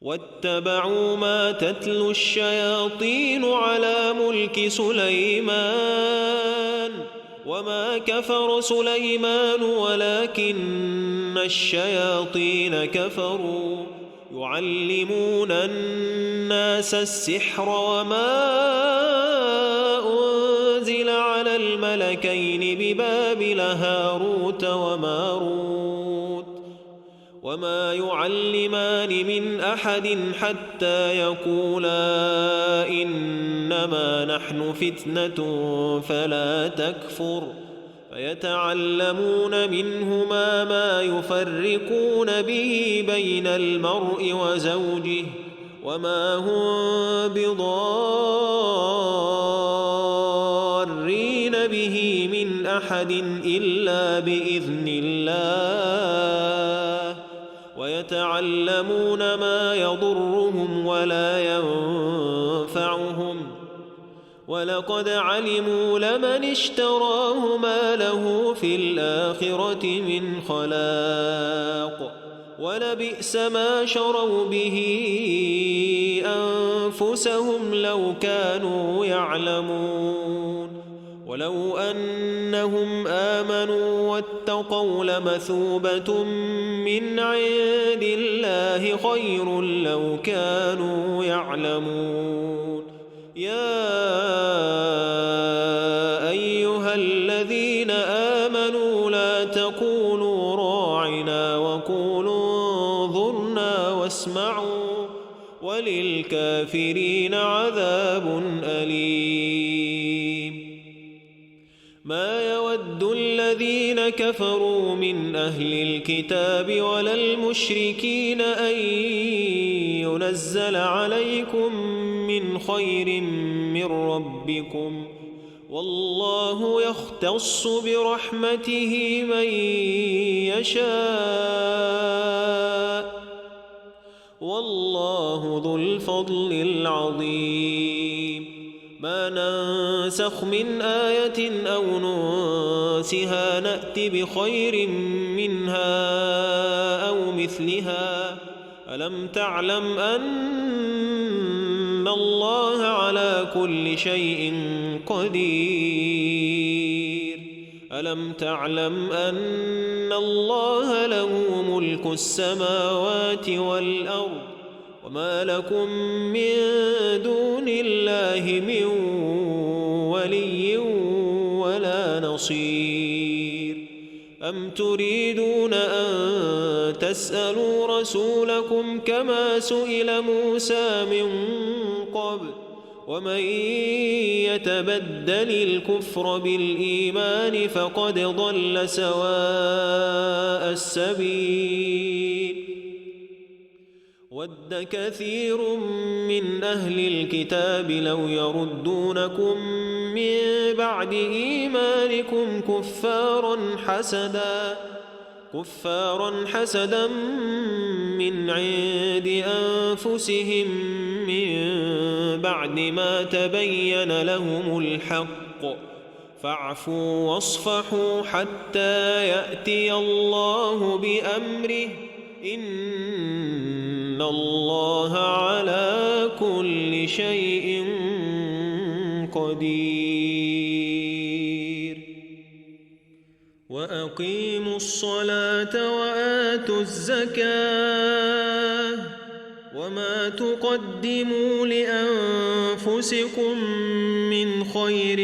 واتبعوا ما تتلو الشياطين على ملك سليمان وما كفر سليمان ولكن الشياطين كفروا يعلمون الناس السحر وما أنزل على الملكين ببابل هاروت وماروت وما يعلمان من أحد حتى يقولا إنما نحن فتنة فلا تكفر فيتعلمون منهما ما يفرقون به بين المرء وزوجه وما هم بضارين به من أحد إلا بإذن الله ويتعلمون ما يضرهم ولا ينفعهم ولقد علموا لمن اشتراه ما له في الآخرة من خلاق ولبئس ما شروا به أنفسهم لو كانوا يعلمون ولو أنهم آمنوا واتقوا لمثوبة من عند الله خير لو كانوا يعلمون يا أيها الذين آمنوا لا تقولوا راعنا وقولوا انظرنا واسمعوا وللكافرين عذاب أليم ما يود الذين كفروا من أهل الكتاب ولا المشركين أن ينزل عليكم من خير من ربكم والله يختص برحمته من يشاء والله ذو الفضل العظيم ما ننسخ من آية أو ننسها نأت بخير منها أو مثلها ألم تعلم أن الله على كل شيء قدير ألم تعلم أن الله له ملك السماوات والأرض وما لكم من دون الله من ولي ولا نصير أم تريدون أن تسألوا رسولكم كما سئل موسى من قبل ومن يتبدل الكفر بالإيمان فقد ضل سواء السبيل ود كثير من أهل الكتاب لو يردونكم من بعد إيمانكم كفارا حسدا من عند أنفسهم من بعد ما تبين لهم الحق فاعفوا واصفحوا حتى يأتي الله بأمره إن الله على كل شيء قدير وأقيموا الصلاة وآتوا الزكاة وما تقدموا لأنفسكم من خير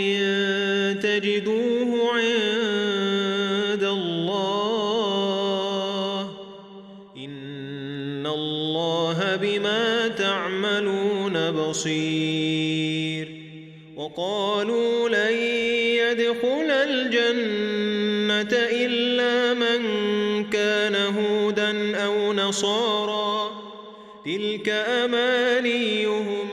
تجدوه عند الله إن الله بما تعملون بصير وقالوا لن يدخل الجنة إلا من كان هودا أو نصارى تلك أمانيهم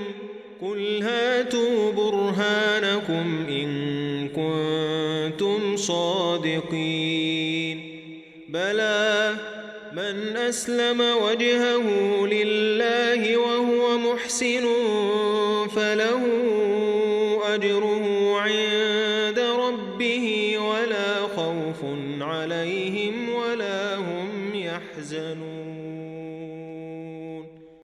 قل هاتوا برهانكم إن كنتم صادقين بلى من أسلم وجهه لله وهو محسن فله أجره